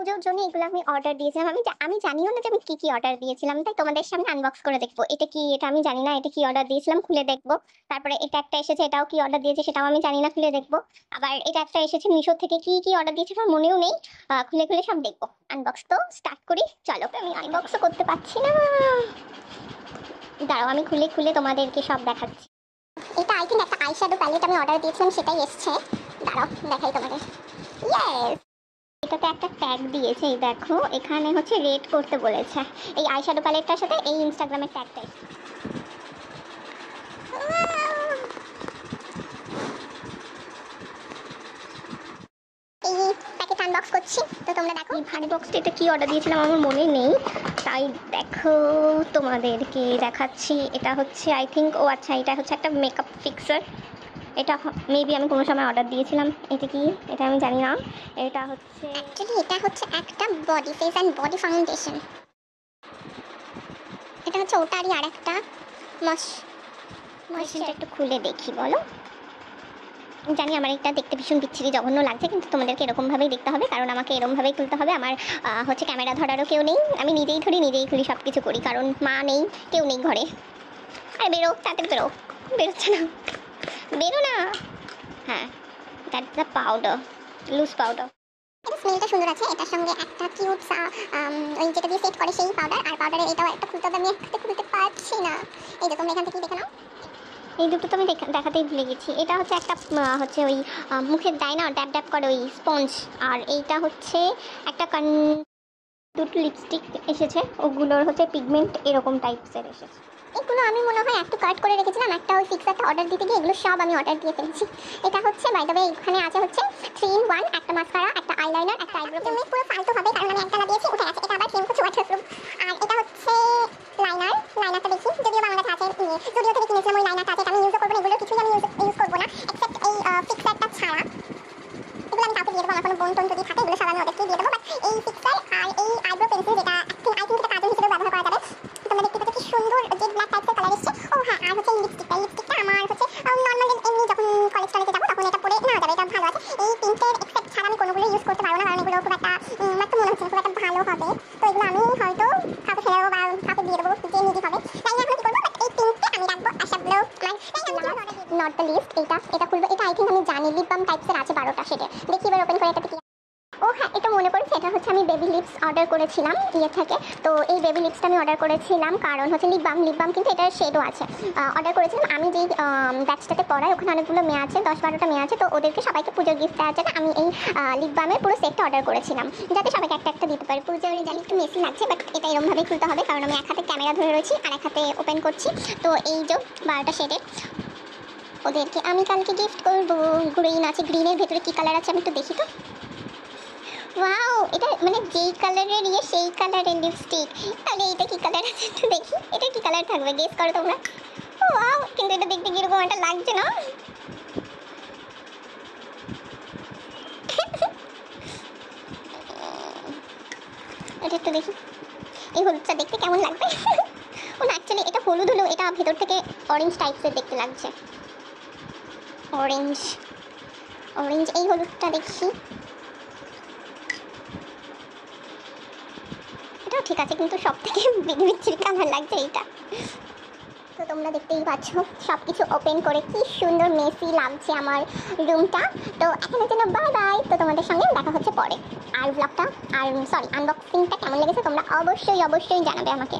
পুজোর জন্য এগুলো আমি অর্ডার দিয়েছিলাম। আমি জানিও না যে আমি কি অর্ডার দিয়েছিলাম, তাই তোমাদের সামনে আনবক্স করে দেখবো এটা কি। এটা আমি জানি না এটা কি অর্ডার দিয়েছিলাম, খুলে দেখবো। তারপরে এটা একটা এসেছে, এটাও কি অর্ডার দিয়েছে সেটাও আমি জানি না, খুলে দেখবো। আবার এটা একটা এসেছে মিশো থেকে, কি অর্ডার দিয়েছে আমার মনেও নেই। খুলে খুলে সব দেখবো। আনবক্স তো স্টার্ট করি, চলো। আমি আনবক্সও করতে পারছি না, দাঁড়াও আমি খুলে খুলে তোমাদেরকে সব দেখাচ্ছি। এটা আই থিঙ্ক একটা আইশ্যাডো প্যালেট আমি অর্ডার দিয়েছিলাম, সেটাই এসছে। দাঁড়াও দেখাই তোমাদের। ইয়েস, এটাতে একটা ট্যাগ দিয়েছে, এই দেখো এখানে হচ্ছে রেট করতে বলেছে। এই আইশ্যাডো প্যালেটটার সাথে এই ইনস্টাগ্রামের ট্যাগটা এসছে। এই প্যাকেট আনবক্স করছি, তো তোমরা দেখো। এই ভারী বক্সটা এটা কি অর্ডার দিয়েছিলাম আমার মনে নেই, তাই দেখো তোমাদেরকে দেখাচ্ছি। এটা হচ্ছে আই থিঙ্ক, ও আচ্ছা, এটা হচ্ছে একটা মেকআপ ফিক্সার। এটা মেবি আমি কোনো সময় অর্ডার দিয়েছিলাম। এটা কি, এটা আমি জানি না। এটা হচ্ছে অ্যাকচুয়ালি এটা হচ্ছে একটা body face and body foundation. এটা হচ্ছে ওটারই আর একটা ময়শ্চারাইজারটা একটু খুলে দেখি, বলো। জানি আমার এটা দেখতে ভীষণ বিচ্ছিরি জঘন্য লাগছে, কিন্তু তোমাদেরকে এরকমভাবেই দেখতে হবে, কারণ আমাকে এরকমভাবেই তুলতে হবে। আমার হচ্ছে ক্যামেরা ধরারও কেউ নেই, আমি নিজেই ধরি নিজেই খুলি সব কিছু করি, কারণ মা নেই, কেউ নেই ঘরে। আরে বেরো, তাড়াতাড়ি বেরো। বেরোচ্ছে না, বেরো না। হ্যাঁ, that's the powder, loose powder. এটা স্মেলটা সুন্দর আছে, এটার সঙ্গে একটা কিউট ওই যেটা দিয়ে সেট করে সেই পাউডার, আর পাউডারের এটাও একটা খুলতে হবে, আমি একটা খুলতে পারছি না। এই যে তোমরা এখান থেকে দেখে নাও। এই দুটো তো আমি দেখাতেই ভুলে গেছি। এটা হচ্ছে একটা হচ্ছে ওই মুখের দেয় না, ড্যাপ ড্যাপ করে ওই স্পঞ্জ। আর এইটা হচ্ছে একটা দুটো লিপস্টিক এসেছে, ওগুলোর হচ্ছে পিগমেন্ট এরকম টাইপসের এসেছে। এগুলো আমি মনে হয় একটু কাট করে রেখেছিলাম, একটা ওই ফিক্সারটা অর্ডার দিতে গিয়ে এগুলো সব আমি অর্ডার দিয়ে ফেলেছি। এটা হচ্ছে বাই দ্য ওয়ে, এখানে আছে হচ্ছে 3 in 1, একটা মাস্কারা, একটা আইলাইনার, একটা আইব্রো পেন্সিল। পুরো ফালতু হবে কারণ আমি একটা লাগিয়েছি, উঠে গেছে। এটা আবার ক্রিম করছে ওয়াটারপ্রুফ। আর এটা হচ্ছে লাইনারটা দেখি, যদিও বাংলাতে আছে, যদিও থেকে কিনেছিলাম ওই লাইনারটা আছে, আমি ইউজ করবো না, এগুলো কিছুই আমি ইউজ করবো না এক্সেপ্ট এই ফিক্সারটা ছাড়া। এগুলো আমি কাউকে দিয়ে দেবো, আমার কোনো বোন টোন যদি থাকে এগুলো সব আমি ওদেরকে দিয়ে দেবো। বাট এই ফিক্সার আর এই আইব্রো পেন্সিল, যেটা আই থিঙ্ক এটা কাজল হিসেবে ব্যবহার করা যাবে। তোমরা দেখতে পাচ্ছ কি সুন্দর জেড ব্ল্যাক টাইপের কালার এসছে। ও হ্যাঁ, আর হচ্ছে এই লিপস্টিকটা আমার হচ্ছে নর্মাল এমনি যখন কলেজ টলেজে যাবো তখন এটা পরে নেওয়া যাবে, এটা ভালো আছে। এই তিনটের এক্সেপ্ট ছাড়া আমি কোনোগুলো ইউজ করতে পারবো না, কারণ এগুলো খুব একটা আমার তো মনে হচ্ছে খুব একটা ভালো হবে। তো এগুলো আমি হয়তো কাউকে ফেলে দেবো বা কাউকে দিয়ে দেবো, যে নিডি হবে। তাই এখন কি করবো, বাট এই তিনটে আমি রাখবো আশাগুলো। নট দ্য লিস্ট, এটা খুলবো। এটা আই থিঙ্ক আমি জানি লিপ বাম টাইপসের আছে 12টা শেডে। দেখি এবার ওপেন করে এটাতে কি। ও হ্যাঁ, এটা মনে পড়েছে, এটা হচ্ছে আমি বেবি লিপস অর্ডার করেছিলাম ইয়ে থেকে। তো এই বেবি লিপসটা আমি অর্ডার করেছিলাম কারণ হচ্ছে লিপ বাম কিন্তু এটার শেডও আছে। অর্ডার করেছিলাম আমি যেই ব্যাচটাতে পড়াই, ওখানে অনেকগুলো মেয়ে আছে, 10-12টা মেয়ে আছে। তো ওদেরকে সবাইকে পুজোর গিফট দেওয়ার জন্য আমি এই লিপ বামের পুরো সেটটা অর্ডার করেছিলাম, যাতে সবাইকে একটা একটা দিতে পারি। পুজোর জানি একটু মেসি লাগছে, বাট এটা এরকমভাবেই খুলতে হবে, কারণ আমি এক হাতে ক্যামেরা ধরে রয়েছি আর এক হাতে ওপেন করছি। তো এই যে 12টা শেডের ওদেরকে আমি কালকে গিফট করবো। গ্রিন আছে, গ্রিনের ভেতরে কি কালার আছে আমি একটু দেখি তো। ওয়াও, এটা মানে যেই কালারের ইয়ে সেই কালারের লিপস্টিক। তাহলে এটা কি কালার আছে একটু দেখি, এটা কি কালার থাকবে গেস করো তোমরা। ওয়াও, কিন্তু এটা দেখতে কিরকম একটা লাগছে না। এটা একটু দেখি এই হলুদটা দেখতে কেমন লাগবে। ও না, অ্যাকচুয়ালি এটা হলুদ হলো, এটা ভেতর থেকে অরেঞ্জ টাইপসের দেখতে লাগছে। অরেঞ্জ এই হলুদটা দেখি, এটাও ঠিক আছে, কিন্তু সব থেকে বিচ্ছিরি কালার লাগছে এইটা। তো তোমরা দেখতেই পাচ্ছ সব কিছু ওপেন করে কি সুন্দর মেসি লাগছে আমার রুমটা। তো এখনের জন্য বাই বাই, তো তোমাদের সঙ্গে দেখা হচ্ছে পরে। আর ব্লগটা আর সরি আনবক্সিংটা কেমন লেগেছে তোমরা অবশ্যই জানাবে আমাকে।